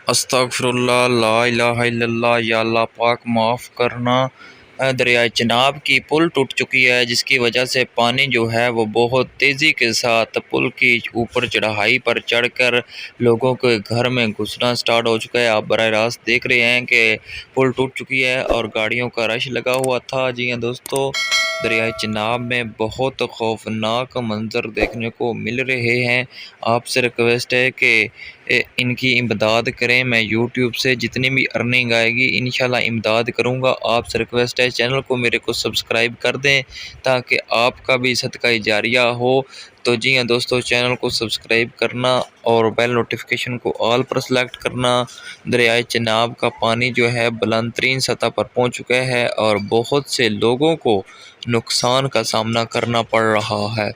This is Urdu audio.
استغفراللہ، لا الہ الا اللہ، یا اللہ پاک معاف کرنا۔ دریائے چناب کی پل ٹوٹ چکی ہے، جس کی وجہ سے پانی جو ہے وہ بہت تیزی کے ساتھ پل کی اوپر چڑھائی پر چڑھ کر لوگوں کے گھر میں گھسنا سٹارٹ ہو چکا ہے۔ آپ براہ راست دیکھ رہے ہیں کہ پل ٹوٹ چکی ہے اور گاڑیوں کا رش لگا ہوا تھا۔ جی ہاں دوستو، دریائے چناب میں بہت خوفناک منظر دیکھنے کو مل رہے ہیں۔ آپ سے ریکویسٹ ہے کہ ان کی امداد کریں۔ میں یوٹیوب سے جتنی بھی ارننگ آئے گی انشاءاللہ امداد کروں گا۔ آپ سے ریکویسٹ ہے چینل کو میرے کو سبسکرائب کر دیں تاکہ آپ کا بھی صدقہ جاریہ ہو۔ تو جی ہاں دوستو، چینل کو سبسکرائب کرنا اور بیل نوٹیفیکیشن کو آل پر سلیکٹ کرنا۔ دریائے چناب کا پانی جو ہے بلند ترین سطح پر پہنچ چکا ہے اور بہت سے لوگوں کو نقصان کا سامنا کرنا پڑ رہا ہے۔